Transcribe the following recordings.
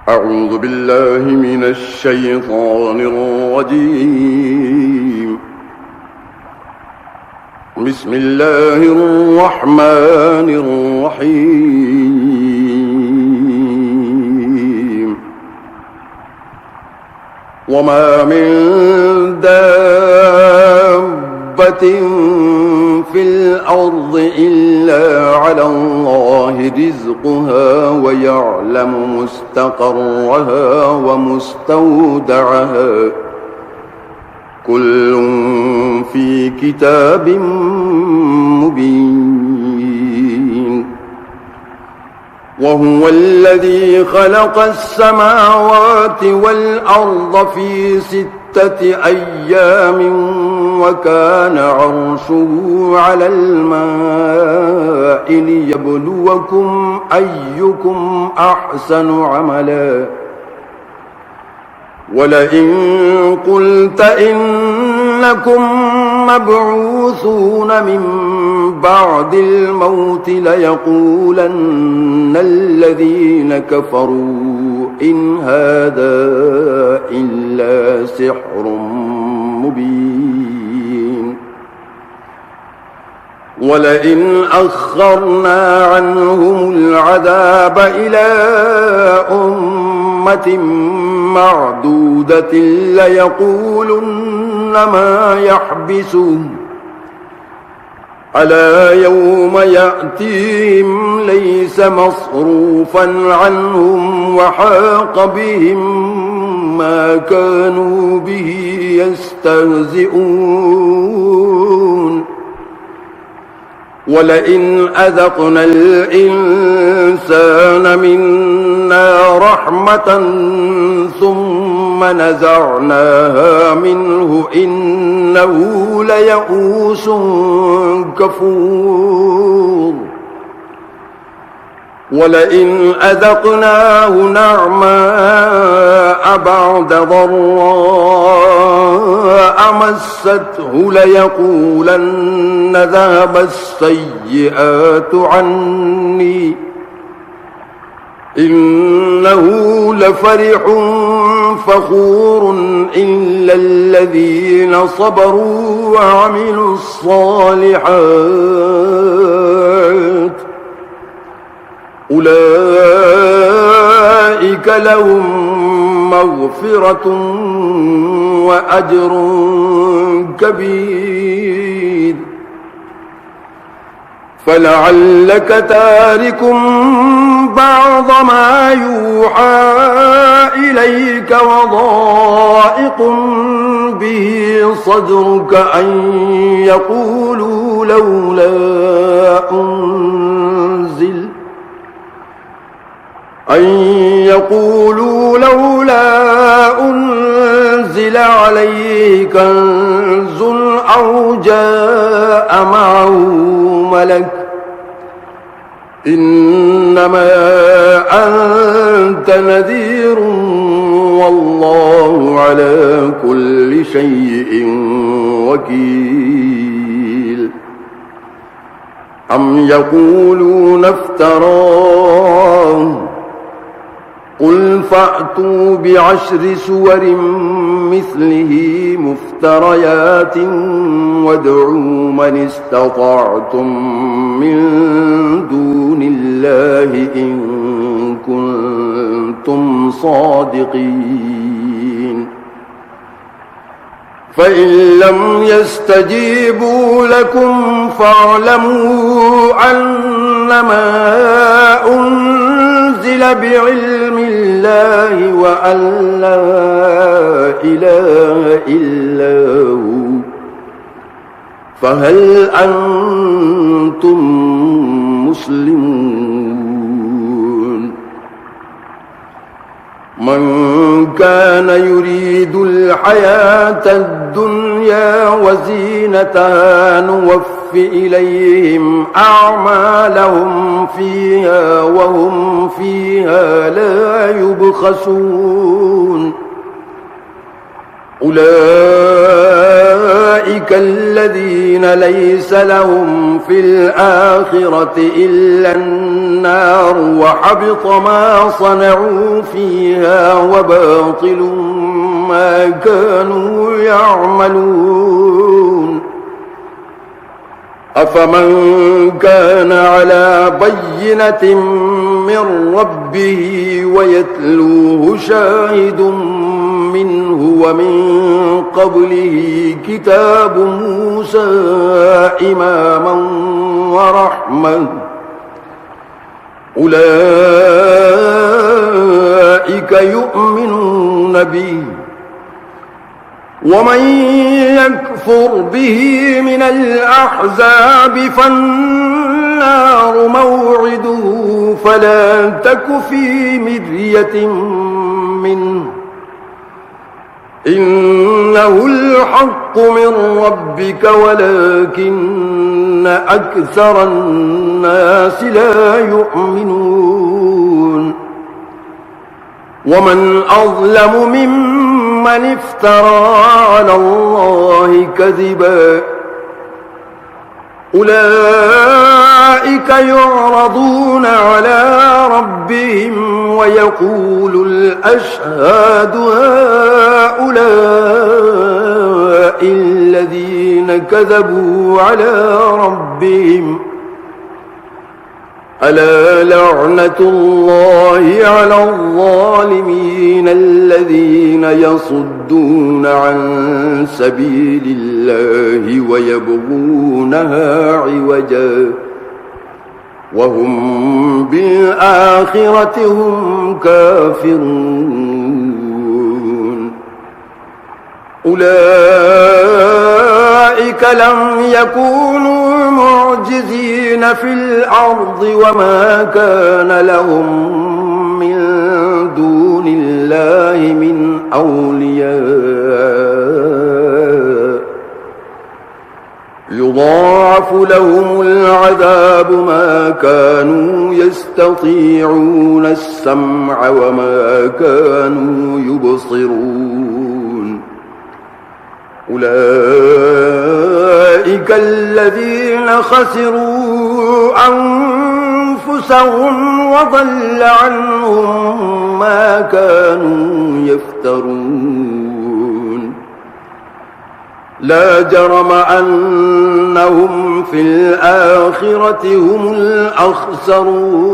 أعوذ بالله من الشيطان الرجيم. بسم الله الرحمن الرحيم. وما من دابة في الأرض إلا على الله رزقها ويعلم مستقرها ومستودعها كل في كتاب مبين. وهو الذي خلق السماوات والأرض في 6 أيام وكان عرشه على الماء ليبلوكم أيكم أحسن عملا. ولئن قلت إنكم مبعوثون من بعد الموت ليقولن الذين كفروا إن هذا إلا سحر مبين. ولئن أخرنا عنهم العذاب إلى أمة معدودة ليقولن ما يحبسه ألا يوم يأتيهم ليس مصروفا عنهم وحاق بهم ما كانوا به يستهزئون. ولئن أذقنا الإنسان منا رحمة ثم نزعناها منه إنه ليئوس كفور. ولئن أذقناه نعماء بعد ضراء مسته ليقولن ذهب السيئات عني إنه لفرح فخور إلا الذين صبروا وعملوا الصالحات أولئك لهم مغفرة وأجر كبير. فلعلك تارك بعض ما يوحى إليك وضائق به صدرك أن يقولوا لولا أنزل عليه كنز أو جاء معه ملك إنما أنت نذير والله على كل شيء وكيل. أم يقولون افتراه قل فأتوا ب10 سور مثله مفتريات وادعوا من استطعتم من دون الله إن كنتم صادقين. فإن لم يستجيبوا لكم فاعلموا أنما أنزل بعلم الله وأن لا إله إلا هو فهل أنتم مسلمون. من كان يريد الحياة الدنيا وزينتها نوف إليهم أعمالهم فيها وهم فيها لا يبخسون. أولئك الذين ليس لهم في الآخرة إلا النار وحبط ما صنعوا فيها وباطل ما كانوا يعملون أفمن كان على بينة من ربه ويتلوه شاهد منه ومن قبله كتاب موسى إماما ورحمة أولئك يؤمنون به ومن يكفر به من الأحزاب فالنار موعده فلا تك في مرية منه إنه الحق من ربك ولكن أكثر الناس لا يؤمنون ومن أظلم ممن افترى على الله كذبا أولئك يعرضون على ربهم ويقول الأشهاد هؤلاء الذين كذبوا على ربهم ألا لعنة الله على الظالمين الذين يصدون عن سبيل الله ويبغونها عوجا وهم بالآخرة هم كافرون أولئك لم يكونوا معجزين في الأرض وما كان لهم من دون الله من أولياء يضاعف لهم العذاب ما كانوا يستطيعون السمع وما كانوا يبصرون أولئك الذين خسروا أنفسهم وضل عنهم ما كانوا يفترون لا جرم أنهم في الآخرة هم الأخسرون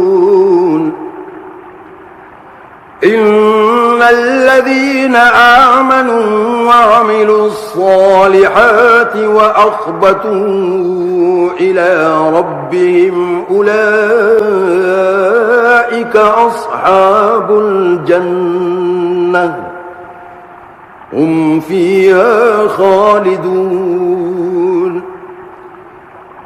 إن الذين آمنوا وعملوا الصالحات وأخبتوا إلى ربهم أولئك أصحاب الجنة هم فيها خالدون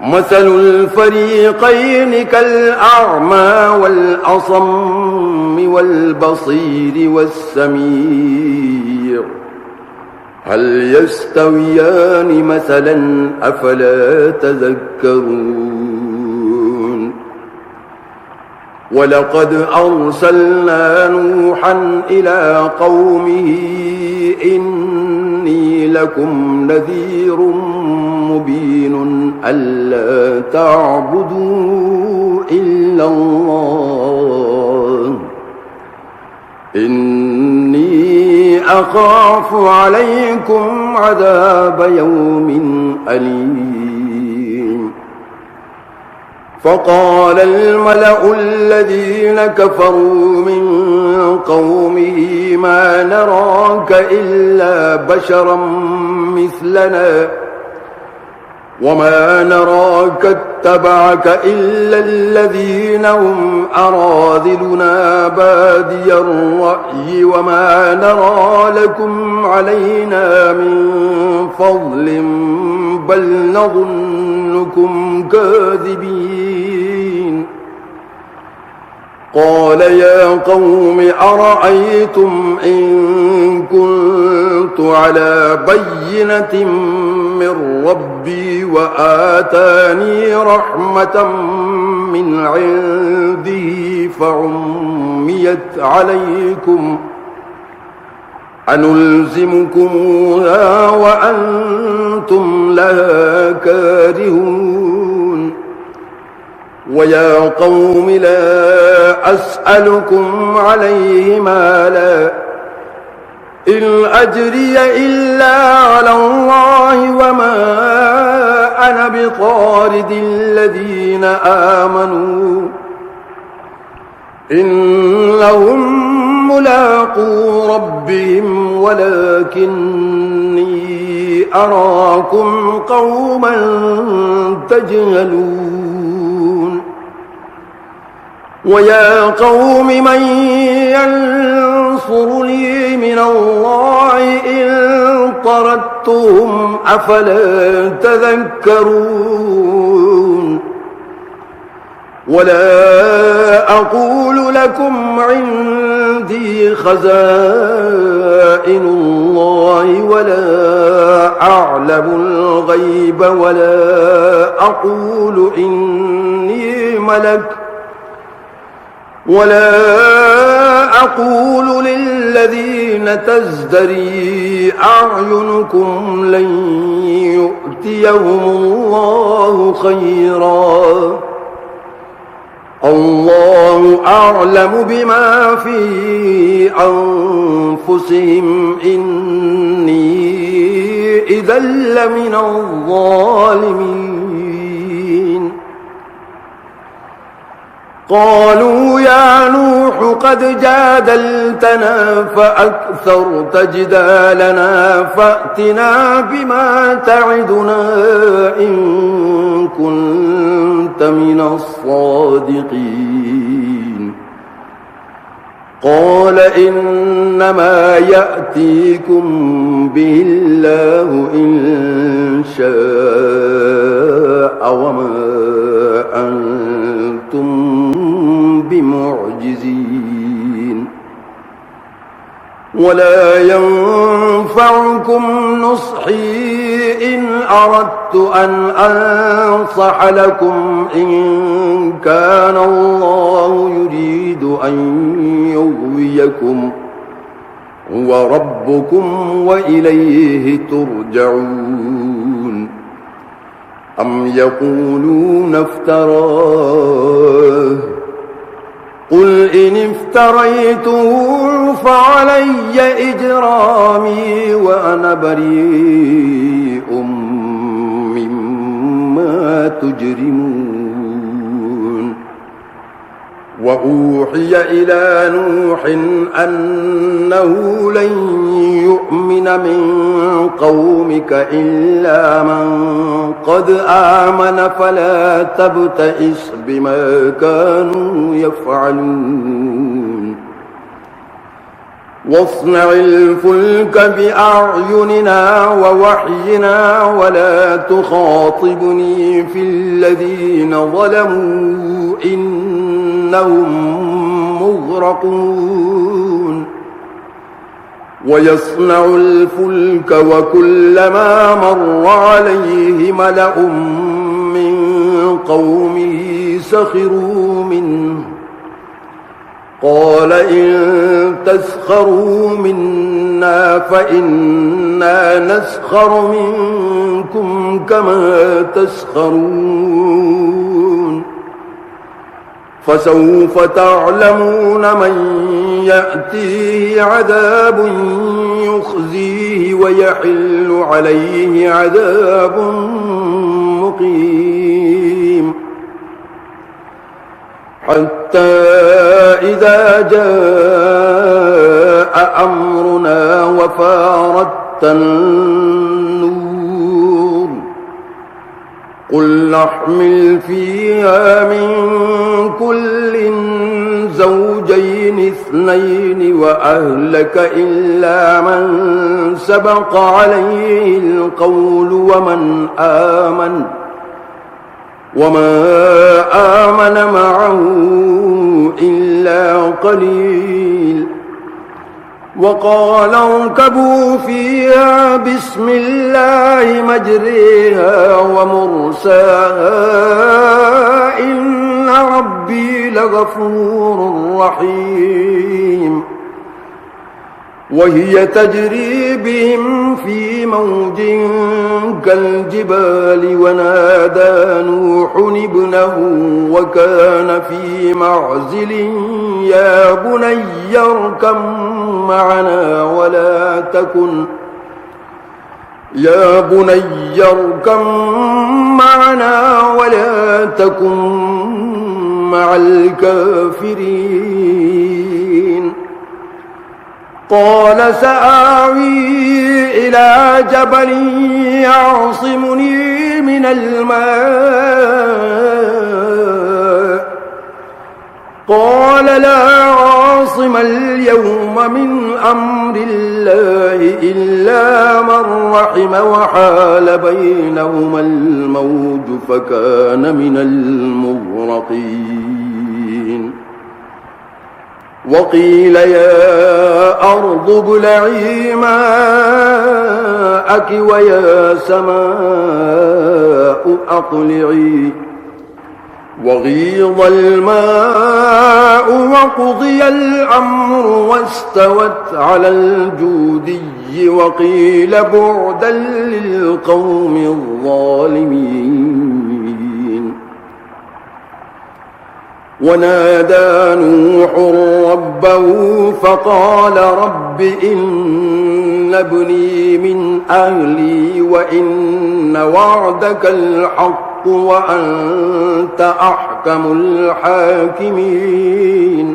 مثل الفريقين كالأعمى والأصم والبصير والسميع هل يستويان مثلا أفلا تذكرون ولقد أرسلنا نوحا إلى قومه إني لكم نذير مبين ألا تعبدوا إلا الله إني أخاف عليكم عذاب يوم أليم فقال الملأ الذين كفروا من قومه ما نراك إلا بشرا مثلنا وما نراك اتبعك إلا الذين هم أراذلنا بادي الرأي وما نرى لكم علينا من فضل بل نظنكم كاذبين قال يا قوم أرأيتم إن كنت على بينة من ربي وآتاني رحمة من عنده فعميت عليكم أنلزمكموها وأنتم لها كارهون ويا قوم لا أسألكم عليه مالا إن أجري إلا على الله وما أنا بطارد الذين آمنوا إنهم ملاقو ربهم ولكني أراكم قوما تجهلون ويا قوم من ينصرني من الله إن طردتهم أفلا تذكرون ولا أقول لكم عندي خزائن الله ولا أعلم الغيب ولا أقول إني ملك ولا أقول للذين تزدري أعينكم لن يؤتيهم الله خيرا الله أعلم بما في أنفسهم إني إذا لمن الظالمين قالوا يا نوح قد جادلتنا فأكثرت جدالنا فأتنا بما تعدنا إن كنت من الصادقين قال إنما يأتيكم به الله إن شاء وما أنتم بمعجزين ولا ينفعكم نصحي إن أردت أن أنصح لكم إن كان الله يريد أن يغويكم هو ربكم وإليه ترجعون أم يقولون افتراه قل إن افتريته فعلي إجرامي وأنا بريء مما تجرمون وأوحي إلى نوح أنه لن يؤمن من قومك إلا من قد آمن فلا تبتئس بما كانوا يفعلون واصنع الفلك بأعيننا ووحينا ولا تخاطبني في الذين ظلموا إنهم مغرقون ويصنع الفلك وكلما مر عليه ملأ من قومه سخروا منه قال إن تسخروا منا فإنا نسخر منكم كما تسخرون فسوف تعلمون من يأتيه عذاب يخزيه ويحل عليه عذاب مقيم حتى إذا جاء أمرنا وفارت النور قل نحمل فيها من كل زوجين اثنين وأهلك إلا من سبق عليه القول وما آمن معه إلا قليل وقال اركبوا فيها بسم الله مجريها ومرساها إن ربي لغفور رحيم وهي تجري بهم في موج كالجبال ونادى نوح ابنه وكان في معزل يا بني اركب معنا ولا تكن مع الكافرين قال سآوي إلى جبل يعصمني من الماء قال لا عاصم اليوم من أمر الله إلا من رحم وحال بينهما الموج فكان من المغرقين وقيل يا أرض ابلعي ماءك ويا سماء أقلعي وغيض الماء وقضي الأمر واستوت على الجودي وقيل بعدا للقوم الظالمين ونادى نوح ربه فقال رب إن ابني من أهلي وإن وعدك الحق وأنت أحكم الحاكمين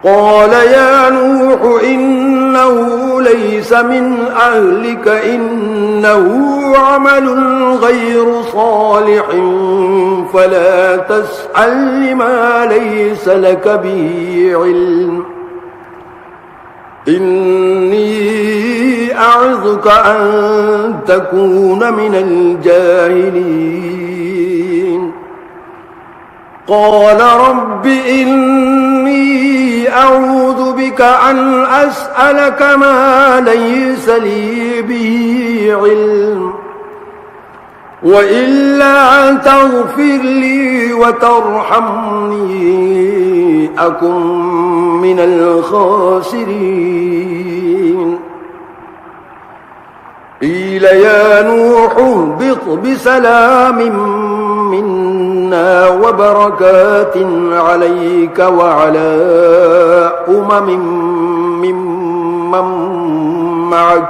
قال يا نوح إنه ليس من أهلك إنه عمل غير صالح فلا تسأل لما ليس لك به علم إني أعظك أن تكون من الجاهلين قال رب إني أعوذ بك أن أسألك ما ليس لي به علم وإلا تغفر لي وترحمني أكن من الخاسرين قيل يا نوح اهبط بسلام منا وبركات عليك وعلى ممن معك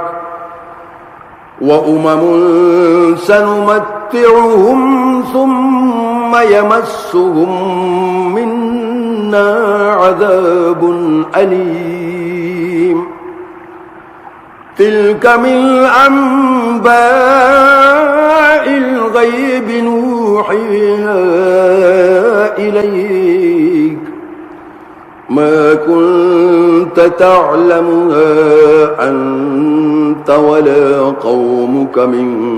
وأمم سنمتعهم ثم يمسهم منا عذاب أليم تلك من أنباء الغيب نوحيها إليك ما كنت تعلمها أنت ولا قومك من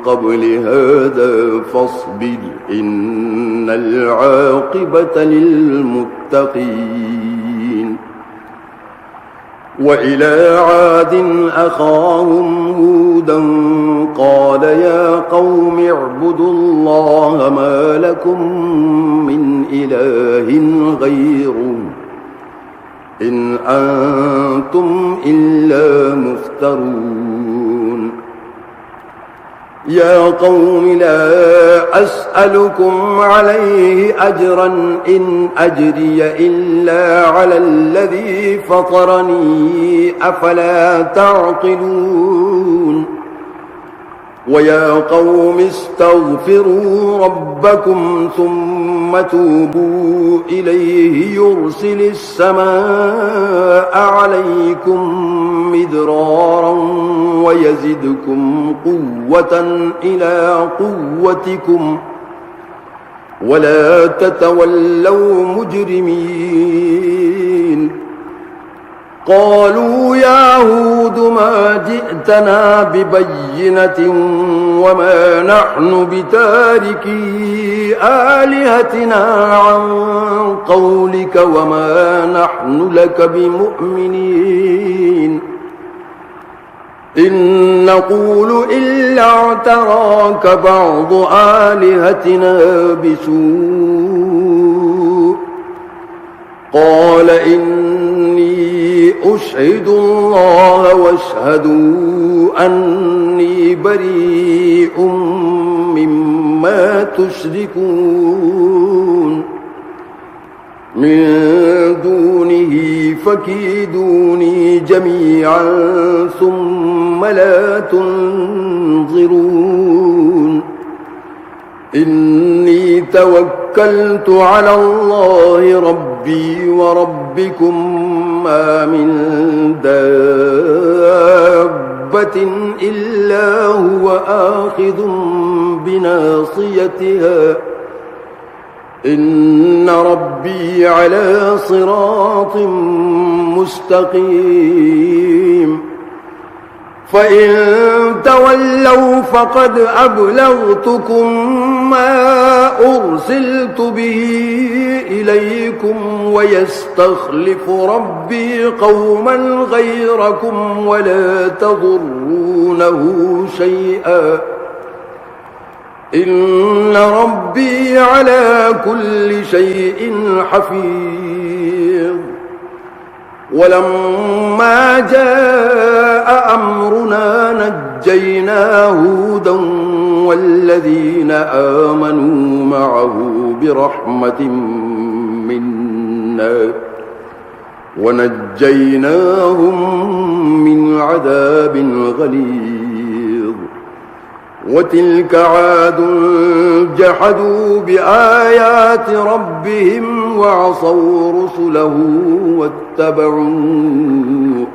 قبل هذا فاصبر إن العاقبة للمتقين وإلى عاد أخاهم هودا قال يا قوم اعبدوا الله ما لكم من إله غيره إن أنتم إلا مفترون يا قوم لا أسألكم عليه أجرا إن أجري إلا على الذي فطرني أفلا تعقلون ويا قوم استغفروا ربكم ثم توبوا إليه يرسل السماء عليكم مدرارا ويزدكم قوة إلى قوتكم ولا تتولوا مجرمين قالوا يا هود ما جئتنا ببينة وما نحن بتاركي آلهتنا عن قولك وما نحن لك بمؤمنين إن نقول إلا اعتراك بعض آلهتنا بسوء قال إني إني أشهد الله واشهدوا أني بريء مما تشركون من دونه فكيدوني جميعا ثم لا تنظرون إني توكلت على الله ربي وربكم ما من دابة إلا هو آخذ بناصيتها إن ربي على صراط مستقيم فإن تولوا فقد أبلغتكم ما أرسلت به إليكم ويستخلف ربي قوما غيركم ولا تضرونه شيئا إن ربي على كل شيء حفيظ ولما جاء أمرنا نجينا هودا والذين آمنوا معه برحمة منا ونجيناهم من عذاب غليظ وتلك عاد جحدوا بآيات ربهم وعصوا رسله واتبعوا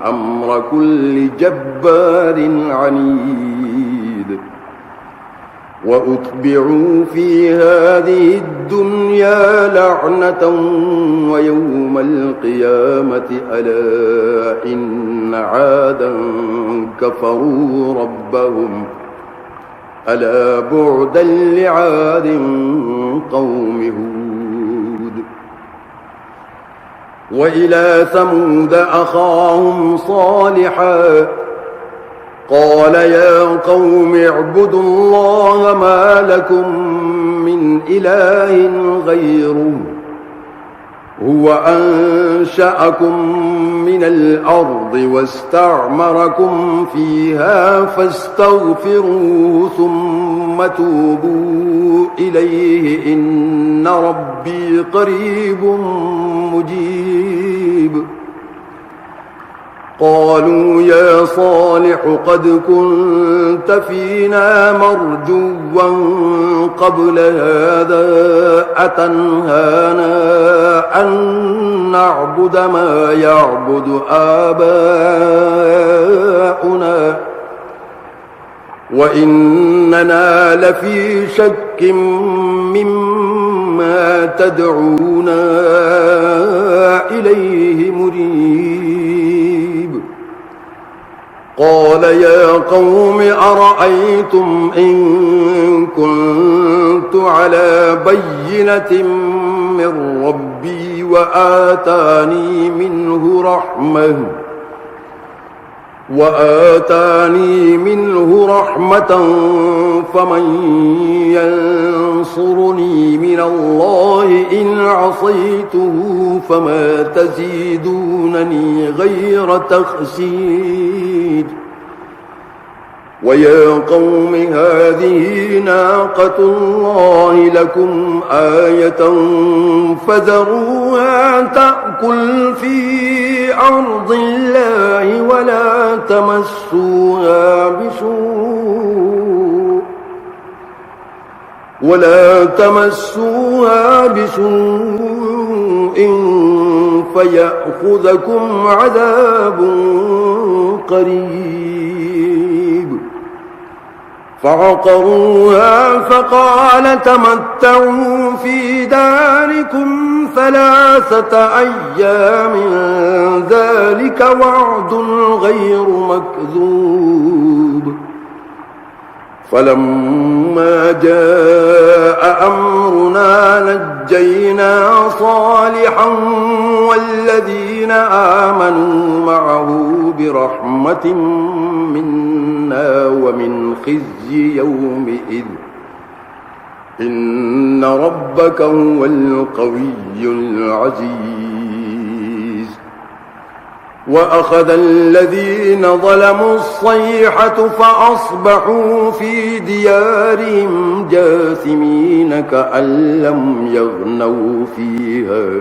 أمر كل جبار عنيد وأتبعوا في هذه الدنيا لعنة ويوم القيامة ألا إن عادا كفروا ربهم ألا بعدا لعاد قوم هود وإلى ثمود أخاهم صالحا قال يا قوم اعبدوا الله ما لكم من إله غيره هو أنشأكم من الأرض واستعمركم فيها فاستغفروه ثم توبوا إليه إن ربي قريب مجيب قالوا يا صالح قد كنت فينا مرجوا قبل هذا أتنهانا أن نعبد ما يعبد آباؤنا وإننا لفي شك مما تدعونا إليه مريب قال يا قوم أرأيتم إن كنت على بينة من ربي وآتاني منه رحمة فمن ينصرني من الله إن عصيته فما تزيدونني غير تخسير ويا قوم هذه ناقة الله لكم آية فذروها تأكل في أرض الله ولا تمسوها بسوء فيأخذكم عذاب قريب فعقروها فقال تمتعوا في داركم 3 أيام ذلك وعد غير مكذوب فلما جاء أمرنا نجينا صالحا والذين آمنوا معه برحمة منا ومن خزي يومئذ إن ربك هو القوي العزيز وأخذ الذين ظلموا الصيحة فأصبحوا في ديارهم جاثمين كأن لم يغنوا فيها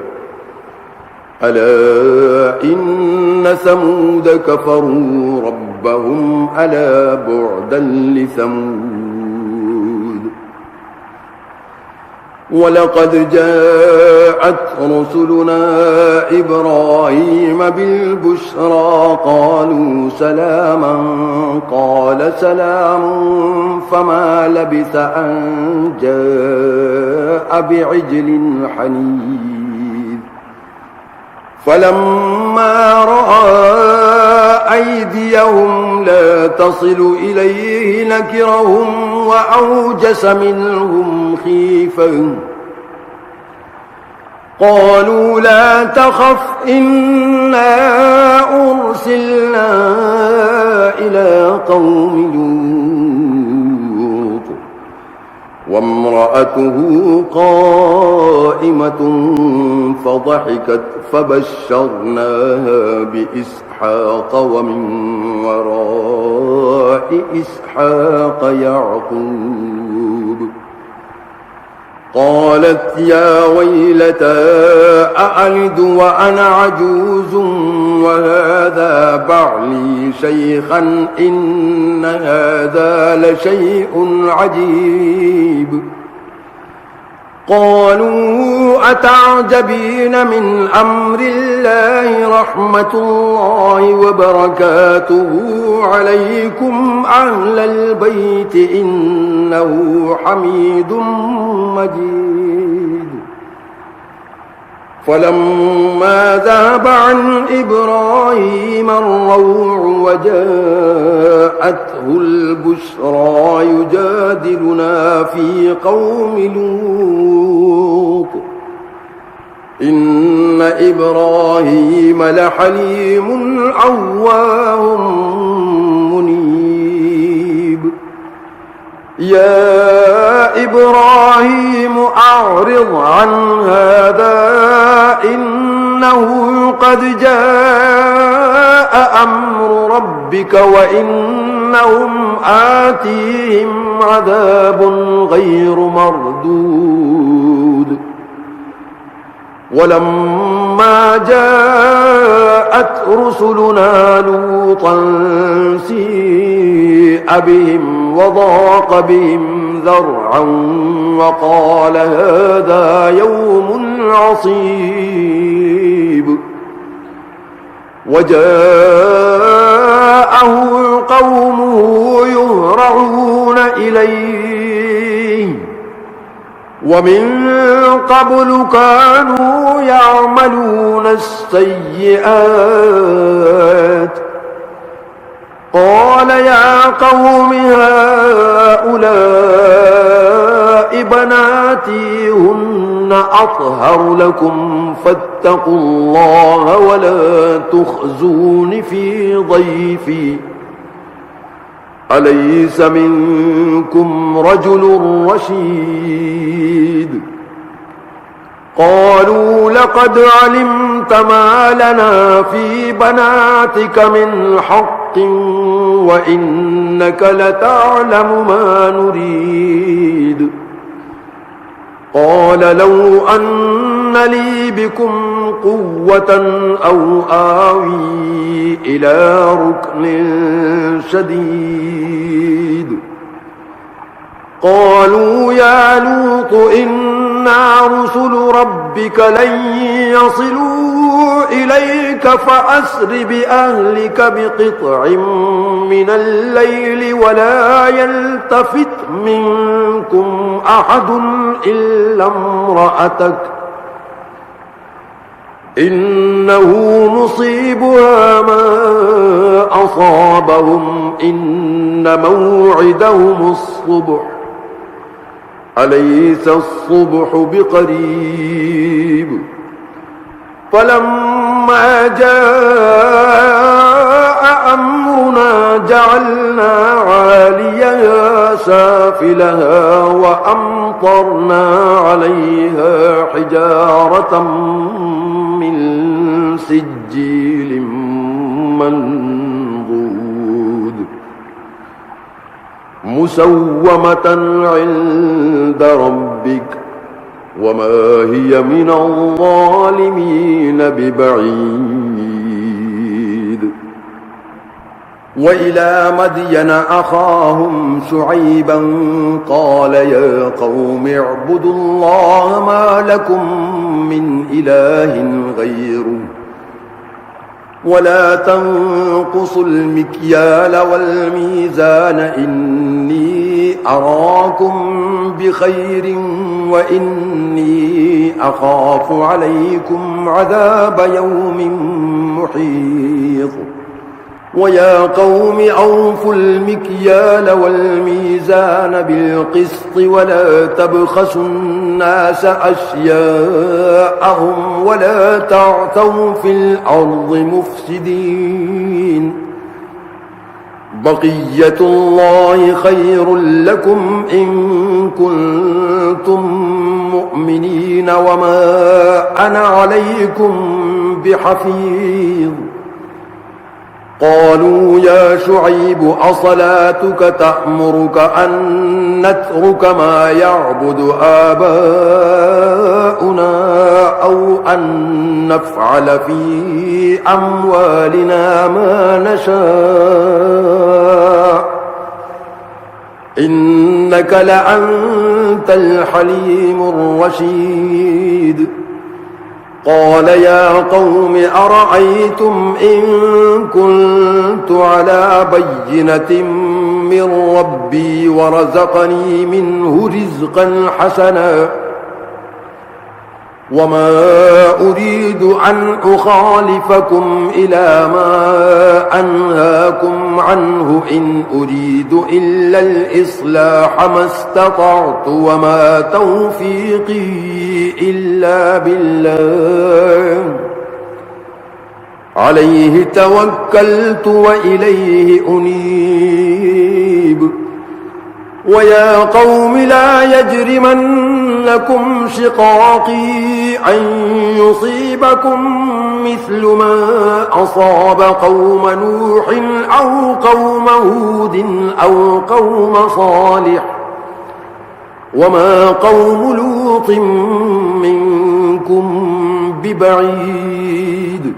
ألا إن ثمود كفروا ربهم ألا بعدا لثمود ولقد جاءت رسلنا إبراهيم بالبشرى قالوا سلاما قال سلام فما لبث أن جاء بعجل حنيذ فلما رأى أيديهم لا تصل إليه نكرهم وأوجس منهم خيفة قالوا لا تخف إنا أرسلنا إلى قوم لوط وامرأته قائمة فضحكت فبشرناها بإسحاق ومن وراء إسحاق يعقوب قالت يا ويلتى أألد وأنا عجوز وهذا بعلي شيخا إن هذا لشيء عجيب قالوا أتعجبين من أمر الله رحمة الله وبركاته عليكم أهل البيت إنه حميد مجيد فلما ذهب عن إبراهيم الروع وجاءته البشرى يجادلنا في قوم لوط إن إبراهيم لحليم أواه منيب يا إبراهيم أعرض عن هذا إنه قد جاء أمر ربك وإنهم آتيهم عذاب غير مردود ولما جاءت رسلنا لوطا سيء بهم وضاق بهم ذرعا وقال هذا يوم عصيب وجاءه قومه يهرعون إليه ومن قبل كانوا يعملون السيئات قال يا قوم هؤلاء بناتي هن أطهر لكم فاتقوا الله ولا تخزون في ضيفي أليس منكم رجل رشيد قالوا لقد علمت ما لنا في بناتك من حق وإنك لتعلم ما نريد قال لو أن لي بكم قوة أو آوي إلى ركن شديد قالوا يا لوط إنا رسل ربك لن يصلوا إليك فأسر بأهلك بقطع من الليل ولا يلتفت منكم أحد إلا امرأتك إنه مصيبها ما أصابهم إن موعدهم الصبح أليس الصبح بقريب فلما جاء أمرنا جعلنا عاليها سافلها وأمطرنا عليها حجارة من سجيل منضود مسومة عند ربك وما هي من الظالمين ببعيد وإلى مدين أخاهم شعيبا قال يا قوم اعبدوا الله ما لكم من إله غيره ولا تنقصوا المكيال والميزان إني أراكم بخير وإني أخاف عليكم عذاب يوم محيط ويا قوم أوفوا المكيال والميزان بالقسط ولا تبخسوا الناس أشياءهم ولا تعثوا في الأرض مفسدين بقية الله خير لكم إن كنتم مؤمنين وما أنا عليكم بحفيظ قالوا يا شعيب أصلاتك تأمرك أن نترك ما يعبد آباؤنا أو أن نفعل في أموالنا ما نشاء إنك لأنت الحليم الرشيد قال يا قوم أرأيتم إن كنت على بينة من ربي ورزقني منه رزقا حسنا وما أريد أن أخالفكم إلى ما أنهاكم عنه إن أريد إلا الإصلاح ما استطعت وما توفيقي إلا بالله عليه توكلت وإليه أنيب ويا قوم لا يجرمنكم شقاقي أن يصيبكم مثل ما أصاب قوم نوح أو قوم هود أو قوم صالح وما قوم لوط منكم ببعيد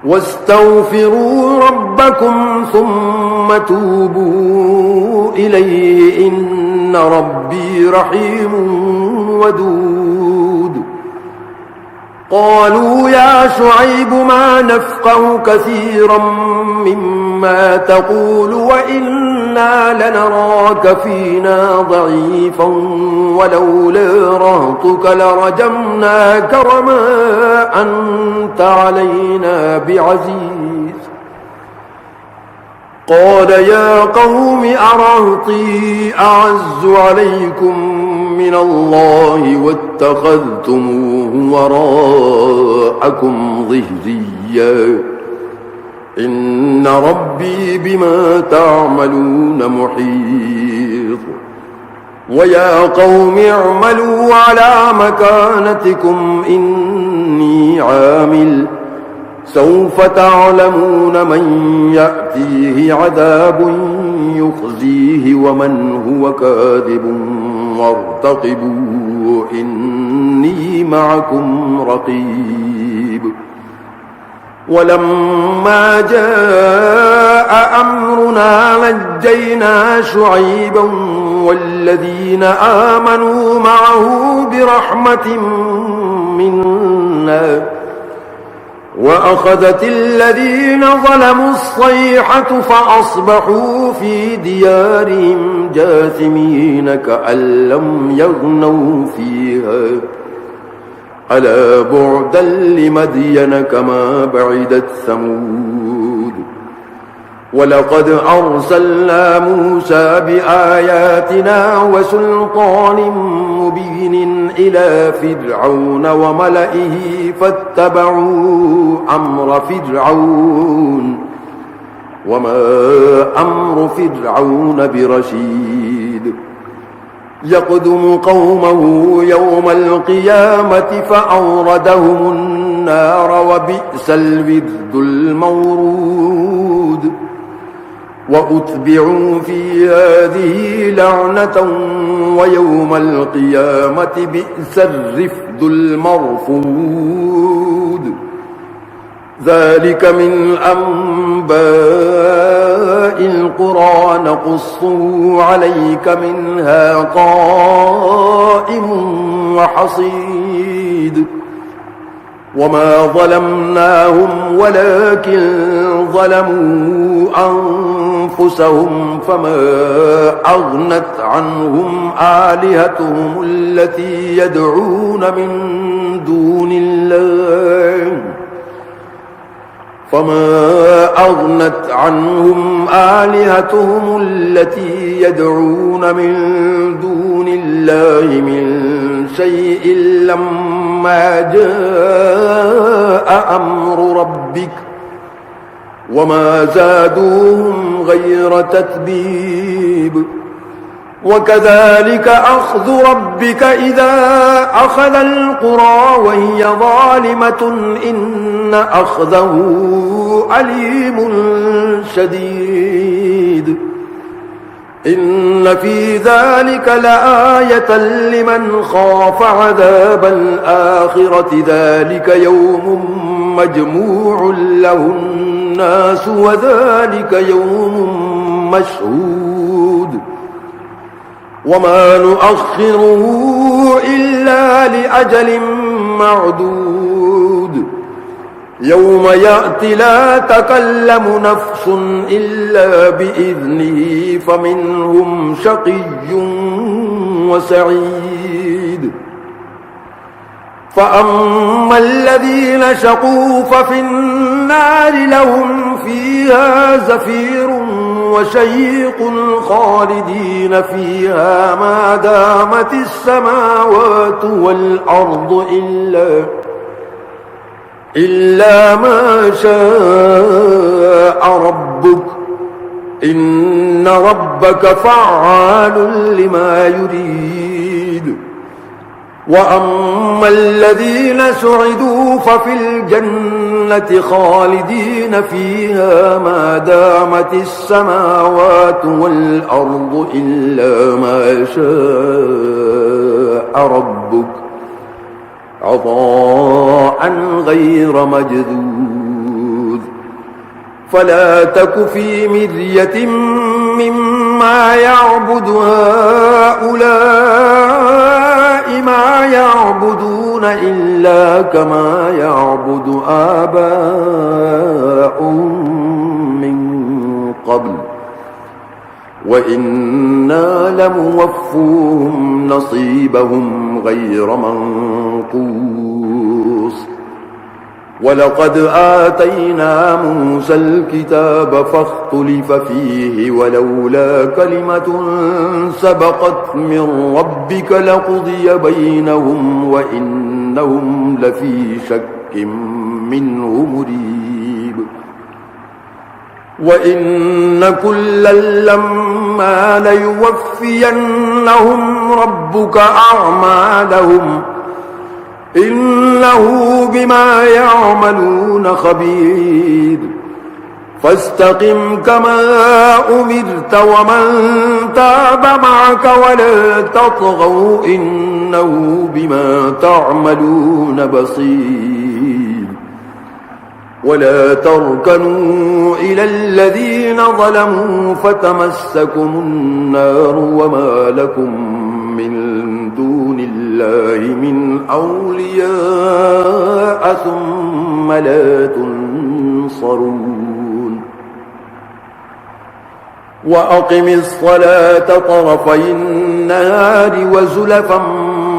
واستغفروا ربكم ثم توبوا إليه إن ربي رحيم ودود قالوا يا شعيب ما نفقه كثيرا مما تقول وإنا لنراك فينا ضعيفا ولولا رهطك لرجمناك وما أنت علينا بعزيز قال يا قوم أرهطي أعز عليكم من الله واتخذتموه وراءكم ظهريا إن ربي بما تعملون محيط ويا قوم اعملوا على مكانتكم إني عامل سوف تعلمون من يأتيه عذاب يخزيه ومن هو كاذب وارتقبوا إني معكم رقيب ولما جاء أمرنا نجينا شعيبا والذين آمنوا معه برحمة منا وأخذت الذين ظلموا الصيحة فأصبحوا في ديارهم جاثمين كأن لم يغنوا فيها ألا بعدا لمدين كما بعدت ثمود ولقد أرسلنا موسى بآياتنا وسلطان مبين إلى فرعون وملئه فاتبعوا أمر فرعون وما أمر فرعون برشيد يقدم قومه يوم القيامة فأوردهم النار وبئس الورد المورود وأتبعوا في هذه لعنة ويوم القيامة بئس الرفد المرفود ذلك من أنباء القرى نقصه عليك منها قائم وحصيد وما ظلمناهم ولكن ظلموا أنفسهم فما أغنت عنهم آلهتهم التي يدعون من دون الله من شيء لما جاء أمر ربك وما زادوهم غير تتبيب وكذلك أخذ ربك إذا أخذ القرى وهي ظالمة إن أخذه أليم شديد إن في ذلك لآية لمن خاف عذاب الآخرة ذلك يوم مجموع له الناس وذلك يوم مشهود وما نؤخره إلا لأجل معدود يوم يأتي لا تكلم نفس إلا بإذنه فمنهم شقي وسعيد فأما الذين شقوا ففي النار لهم فيها زفير وشيق خالدين فيها ما دامت السماوات والأرض إلا ما شاء ربك إن ربك فعال لما يريد وأما الذين سعدوا ففي الجنة خالدين فيها ما دامت السماوات والأرض إلا ما شاء ربك عطاء غير مجذوذ فلا تك في مرية مما يعبد هؤلاء ما يعبدون إلا كما يعبد آباؤهم من قبل وإنا لموفوهم نصيبهم غير منقوص ولقد آتينا موسى الكتاب فاختلف فيه ولولا كلمة سبقت من ربك لقضي بينهم وإنهم لفي شك منه مريب وإن كلا لما ليوفينهم ربك أعمالهم إنه بما يعملون خبير فاستقم كما أمرت ومن تاب معك ولا تطغوا إنه بما تعملون بصير ولا تركنوا إلى الذين ظلموا فتمسكم النار وما لكم من دون الله من أولياء ثم لا تنصرون وأقم الصلاة طرفي النهار وزلفا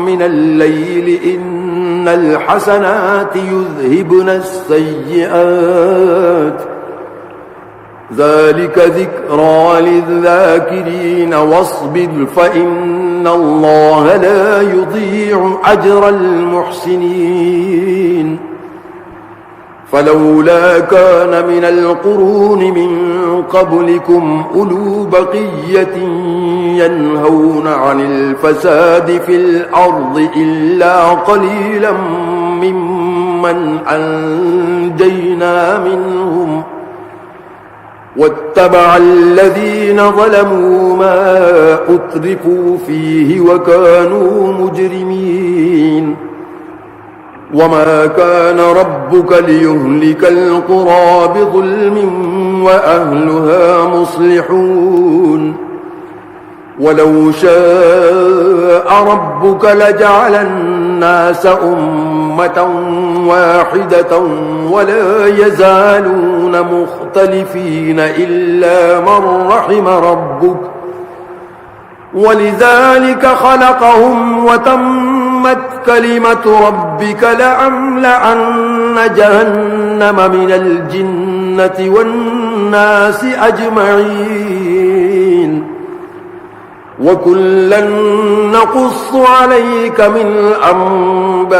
من الليل إن الحسنات يذهبن السيئات ذلك ذكرى للذاكرين واصبر فإن الله لا يضيع أجر المحسنين فلولا كان من القرون من قبلكم أولو بقية ينهون عن الفساد في الأرض إلا قليلا ممن ممن أنجينا منهم واتبع الذين ظلموا ما أترفوا فيه وكانوا مجرمين وما كان ربك ليهلك القرى بظلم وأهلها مصلحون ولو شاء ربك لجعل الناس أمة واحدة ولا يزالون مختلفين إلا من رحم ربك ولذلك خلقهم وتمت كلمة ربك لأملأن جهنم من الجنة والناس أجمعين وكلا نقص عليك من أنباء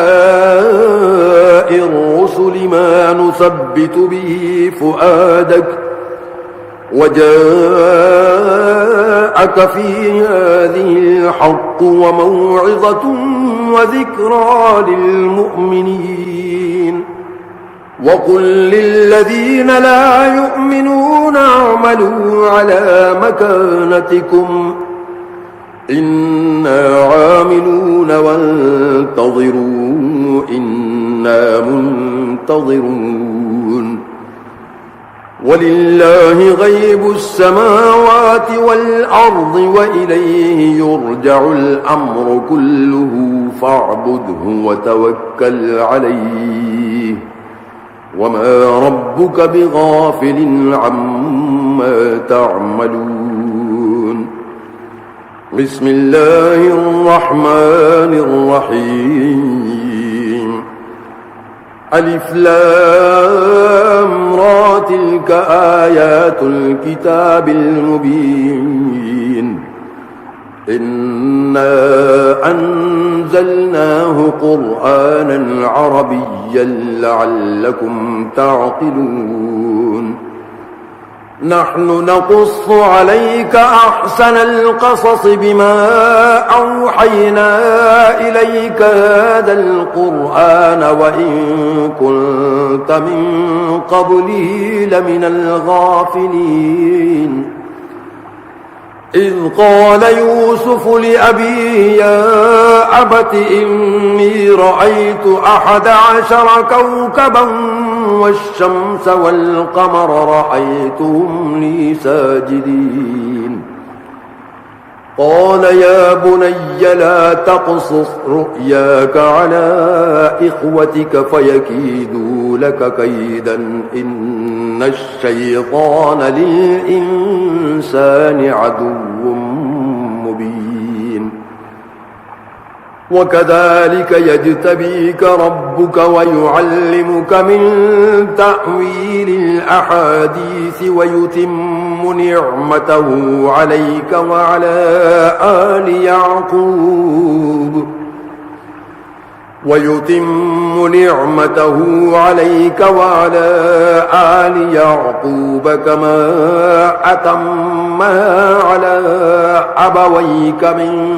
الرسل ما نثبت به فؤادك وجاءك في هذه الحق وموعظة وذكرى للمؤمنين وقل للذين لا يؤمنون اعملوا على مكانتكم إنا عاملون وانتظروا إنا منتظرون ولله غيب السماوات والأرض وإليه يرجع الأمر كله فاعبده وتوكل عليه وما ربك بغافل عما تعملون بسم الله الرحمن الرحيم ألف لام را تلك آيات الكتاب المبين إنا أنزلناه قرآنا عربيا لعلكم تعقلون نحن نقص عليك أحسن القصص بما أوحينا إليك هذا القرآن وإن كنت من قبله لمن الغافلين إذ قال يوسف لأبيه يا أبت إني رأيت 11 كوكبا والشمس والقمر رأيتهم لي ساجدين قال يا بني لا تقصص رؤياك على إخوتك فيكيدوا لك كيدا إن الشيطان للإنسان عدو مبين وكذلك يجتبيك ربك ويعلمك من تأويل الأحاديث ويتم نعمته عليك وعلى آل يعقوب كما أتمها على أبويك من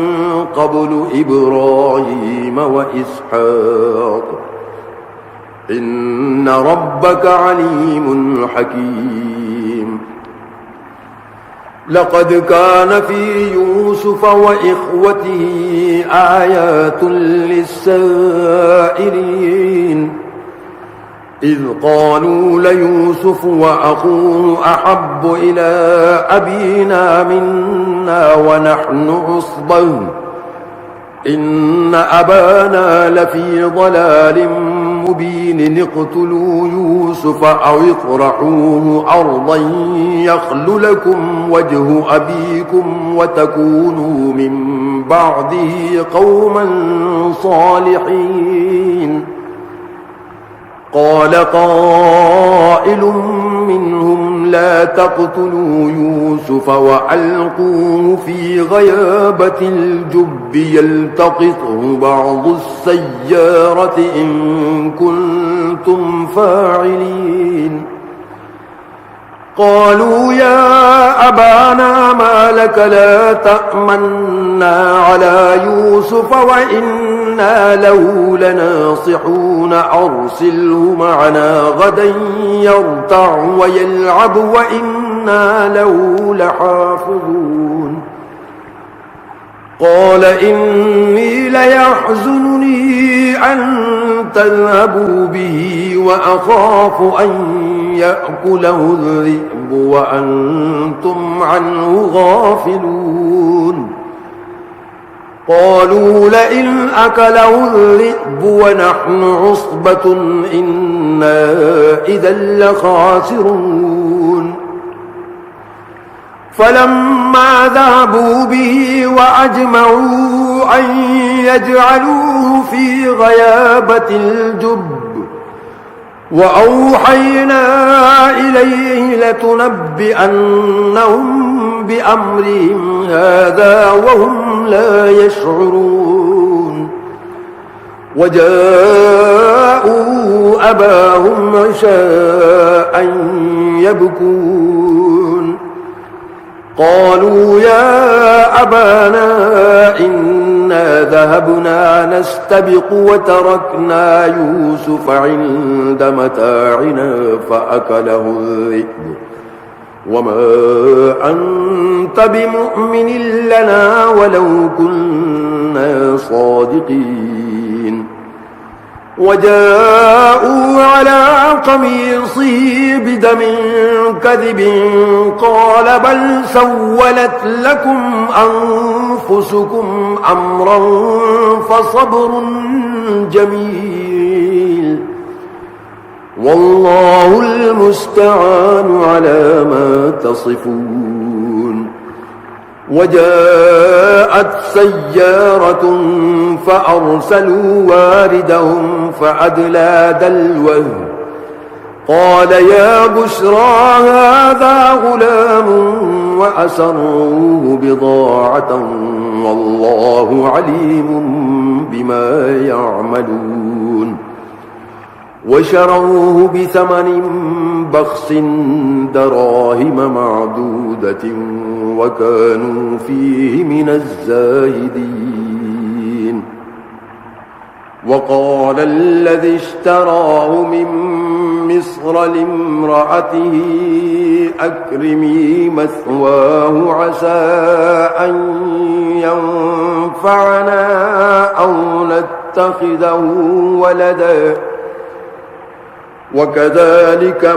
قبل إبراهيم وإسحاق إن ربك عليم حكيم لقد كان في يوسف وإخوته آيات للسائلين إذ قالوا ليوسف وأخوه أحب إلى أبينا منا ونحن عصبة إن أبانا لفي ضلال مبين اقتلوا يوسف أو اطرحوه أرضا يخل لكم وجه أبيكم وتكونوا من بعده قوما صالحين قال قائل منهم لا تقتلوا يوسف وألقوه في غيابة الجب يلتقطه بعض السيارة إن كنتم فاعلين قالوا يا أبانا ما لك لا تأمنا على يوسف وإنا وإنا له لناصحون أرسله معنا غدا يرتع ويلعب وإنا له لحافظون قال إني ليحزنني أن تذهبوا به وأخاف أن يأكله الذئب وأنتم عنه غافلون قالوا لئن أكله الذئب ونحن عصبة إنا إذا لخاسرون فلما ذهبوا به وأجمعوا أن يجعلوه في غيابة الجب وأوحينا إليه لتنبئنهم بأمرهم هذا وهم لا يشعرون وجاءوا أباهم عشاء يبكون قالوا يا أبانا إنا ذهبنا نستبق وتركنا يوسف عند متاعنا فأكله الذئب وما أنت بمؤمن لنا ولو كنا صادقين وجاءوا على قميصه بدم كذب قال بل سولت لكم أنفسكم أمرا فصبر جميل والله المستعان على ما تصفون وجاءت سيارة فأرسلوا واردهم فأدلى دلوه قال يا بشرى هذا غلام وأسروه بضاعة والله عليم بما يعملون وشروه بثمن بخس دراهم معدودة وكانوا فيه من الزاهدين وقال الذي اشتراه من مصر لامرأته أكرمي مثواه عسى أن ينفعنا أو نتخذه ولدا وكذلك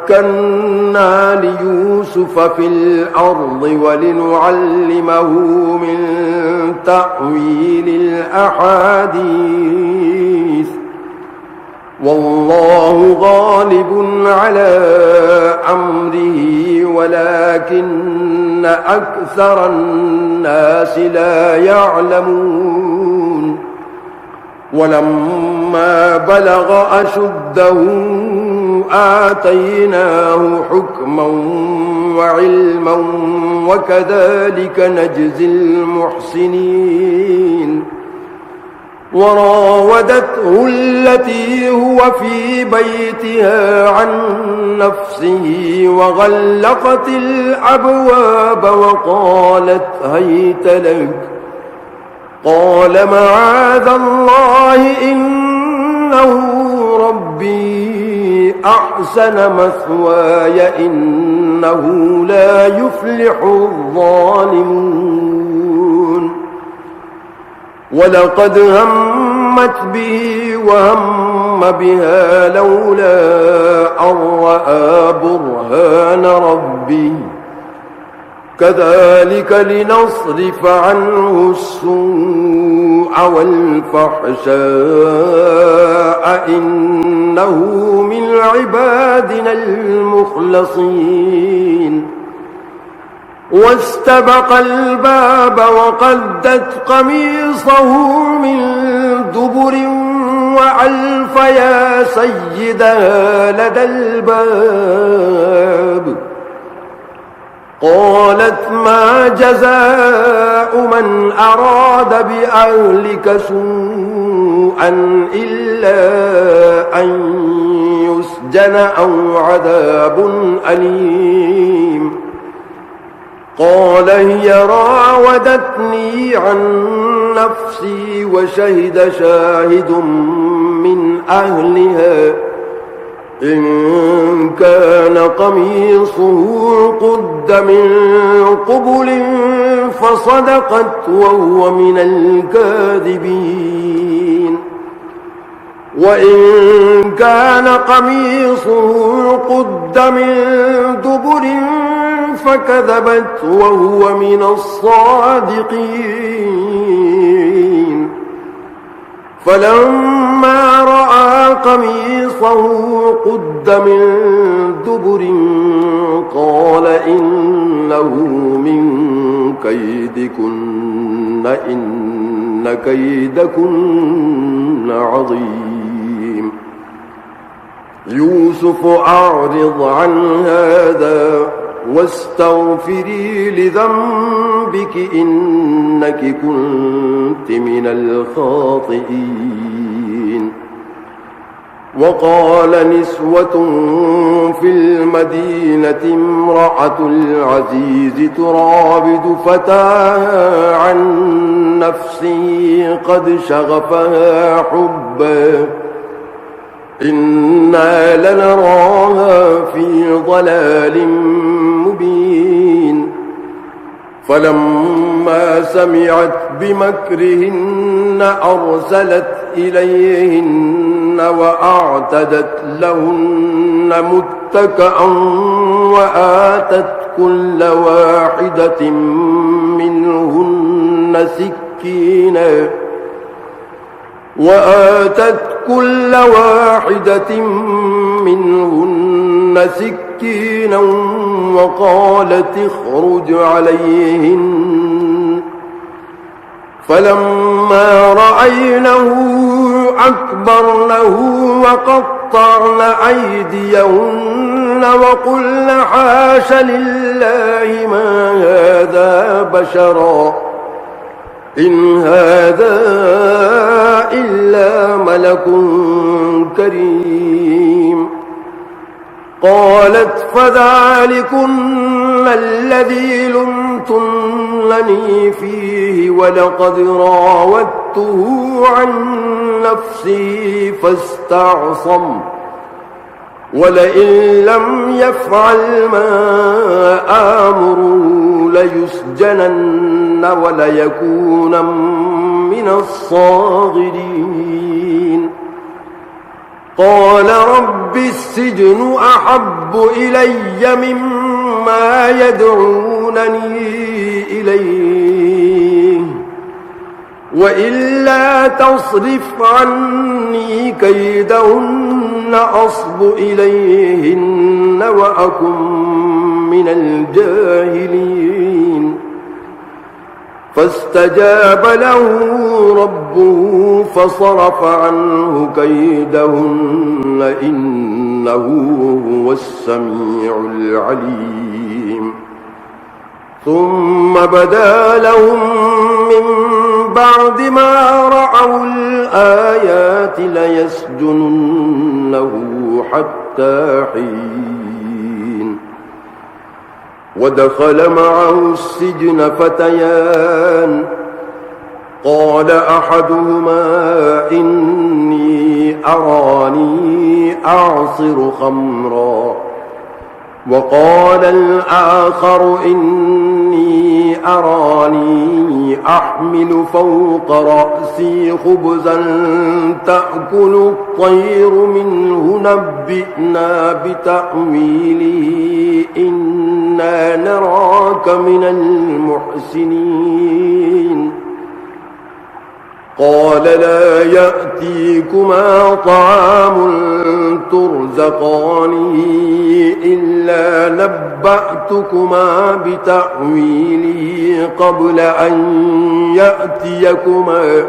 مكنا ليوسف في الأرض ولنعلمه من تأويل الأحاديث والله غالب على أمره ولكن أكثر الناس لا يعلمون ولما بلغ أشده آتيناه حكما وعلما وكذلك نجزي المحسنين وراودته التي هو في بيتها عن نفسه وغلقت الأبواب وقالت هيت لك قال معاذ الله إنه ربي أحسن مثواي إنه لا يفلح الظالمون ولقد همت به وهم بها لولا أن رأى برهان ربه كذلك لنصرف عنه السوء والفحشاء إنه من عبادنا المخلصين واستبق الباب وقدت قميصه من دبر وألف يا سيدها لدى الباب قالت ما جزاء من أراد بأهلك سوءا إلا أن يسجن أو عذاب أليم قال هي راودتني عن نفسي وشهد شاهد من أهلها إن كان قميصه قد من قبل فصدقت وهو من الكاذبين وإن كان قميصه قد من دبر فكذبت وهو من الصادقين فلما رأى قميصه قد من دبر قال إنه من كيدكن إن كيدكن عظيم يوسف أعرض عن هذا واستغفري لذنبك إنك كنت من الخاطئين وقال نسوة في المدينة امرأة العزيز تراود فتاها عن نفسه قد شغفها حبا إنا لنراها في ضلال مبين فلما سمعت بمكرهن أرسلت إليهن وأعتدت لهن متكئا وآتت كل واحدة منهن سكينا وقالت اخرج عليهن فلما رأينه أكبرنه وقطعن أيديهن وقلن حاش لله ما هذا بشرا إن هذا إلا ملك كريم قالت فذلكن الذي لمتنني فيه ولقد راودته عن نفسه فاستعصم ولئن لم يفعل ما آمره ليسجنن وليكون من الصاغرين قال رب السجن أحب إلي مما يدعونني إليه وإلا تصرف عني كيدهن أصب إليهن وأكن من الجاهلين فاستجاب له ربه فصرف عنه كيدهن إنه هو السميع العليم ثم بدا لهم من بعد ما رأوا الآيات ليسجننه حتى حين ودخل معه السجن فتيان قال أحدهما إني أراني أعصر خمرا وقال الآخر إني أراني أحمل فوق رأسي خبزا تأكل الطير منه نبئنا بتأويله إنا نراك من المحسنين قال لا يأتيكما طعام ترزقانه إلا نبأتكما بتأويله قبل أن يأتيكما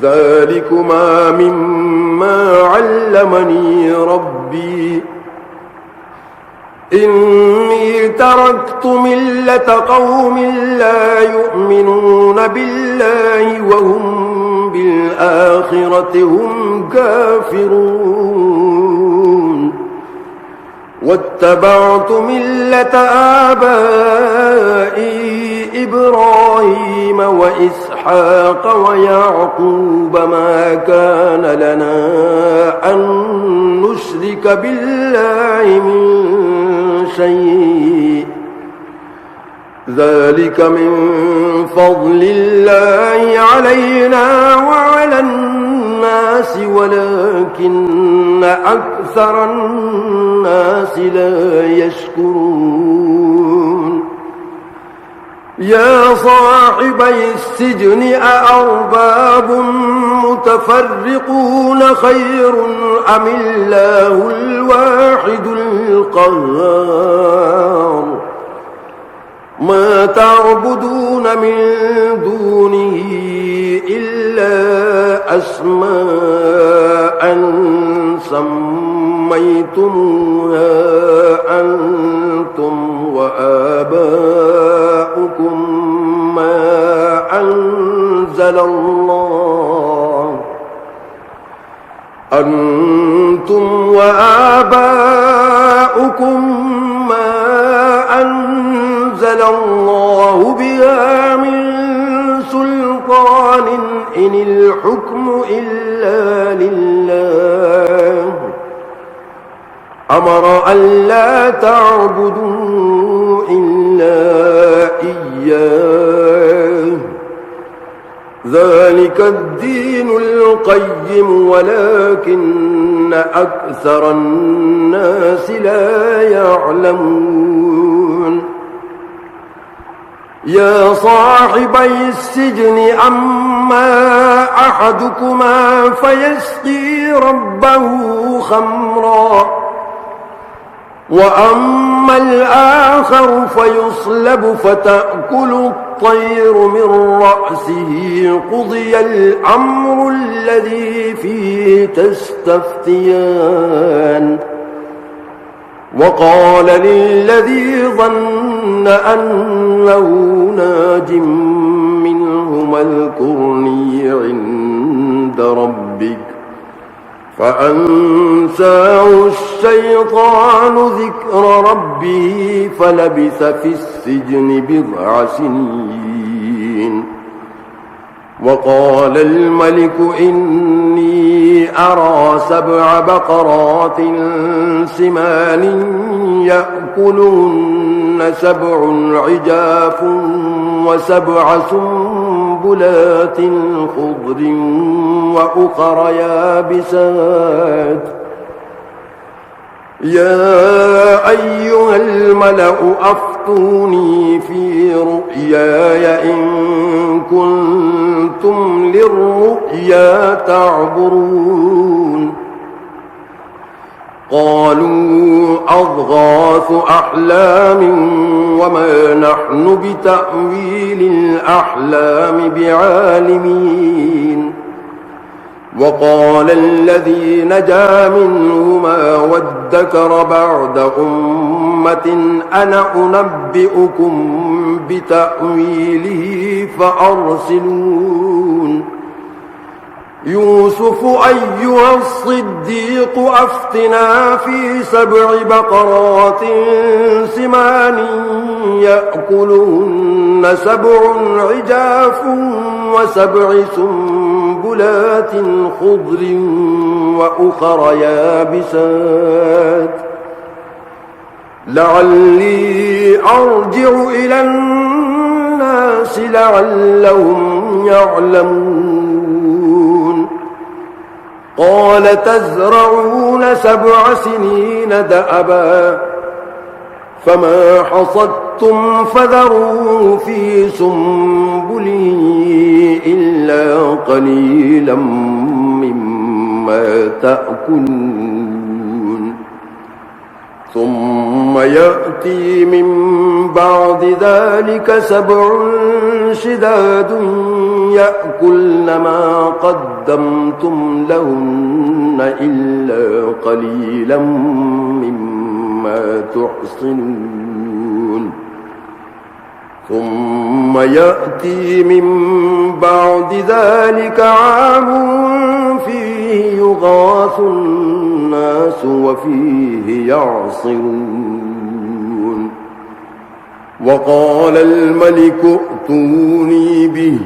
ذلكما مما علمني ربي إني تركت ملة قوم لا يؤمنون بالله وهم بالآخرة هم كافرون واتبعت ملة آبائي إبراهيم وإسحاق ويعقوب ما كان لنا أن نشرك بالله من شيء ذلك من فضل الله علينا وعلى الناس ولكن أكثر الناس لا يشكرون يا صاحبي السجن أأرباب متفرقون خير أم الله الواحد القهار ما تعبدون من دونه إلا أسماء سميتموها أنتم وآباؤكم ما أنزل الله بها من سلطان إن الحكم إلا لله أمر ألا تعبدوا إلا إياه ذلك الدين القيم ولكن أكثر الناس لا يعلمون يا صاحبي السجن أما أحدكما فيسقي ربه خمرا وأما الآخر فيصلب فتأكل الطير من رأسه قضي الأمر الذي فيه تستفتيان وقال للذي ظن أنه ناج منهما اذكرني عند ربك فأنساه الشيطان ذكر ربه فلبث في السجن بضع سنين وقال الملك إني أرى 7 بقرات سمان يأكلهن 7 عجاف و7 سنبلات خضر وأخر يابسات يا أيها الملأ أفتوني في رؤياي إن كنتم للرؤيا تعبرون قالوا أضغاث أحلام وما نحن بتأويل الأحلام بعالمين وقال الذي نجا منهما وادكر بعد أمة أنا أنبئكم بتأويله فأرسلون يوسف أيها الصديق أفتنا في 7 بقرات سمان يأكلهن 7 عجاف و7 سنبلات خضر وأخر يابسات لعلي أرجع إلى الناس لعلهم يعلمون قال تزرعون 7 سنين دأبا فما حصدتم فذروه في سنبله إلا قليلا مما تأكلون ثم يأتي من بعد ذلك 7 شداد يأكلن ما قدمتم لهن إلا قليلا مما تحصنون ثم يأتي من بعد ذلك عام فيه يغاث الناس وفيه يعصرون وقال الملك ائتوني به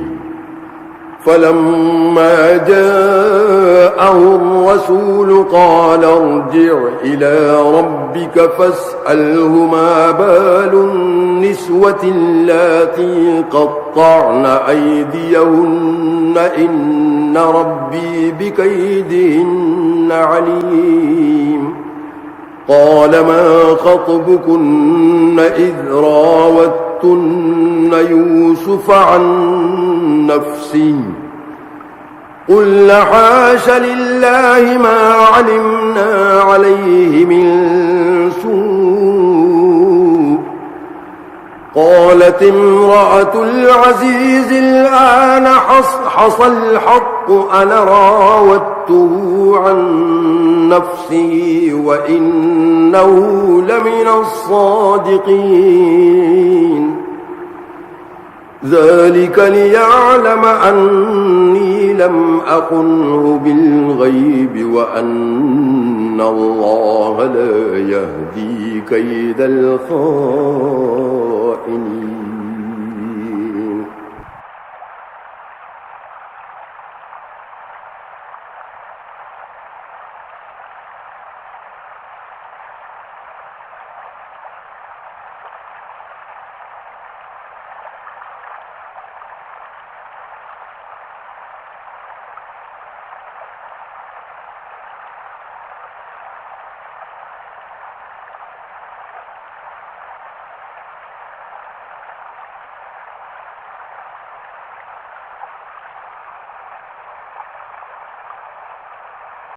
فلما جاءه الرسول قال ارجع إلى ربك فاسأله ما بال النسوة اللاتي قطعن أيديهن إن ربي بكيدهن عليم قال ما خطبكن إذ راوتن يوسف عن نفسه قلن حاش لله ما علمنا عليه من سوء قالت امرأة العزيز الآن حصى الحق أنا راودته عن نفسه وإنه لمن الصادقين ذلك ليعلم أني لم أخنه بالغيب وأن الله لا يهدي كيد الخائنين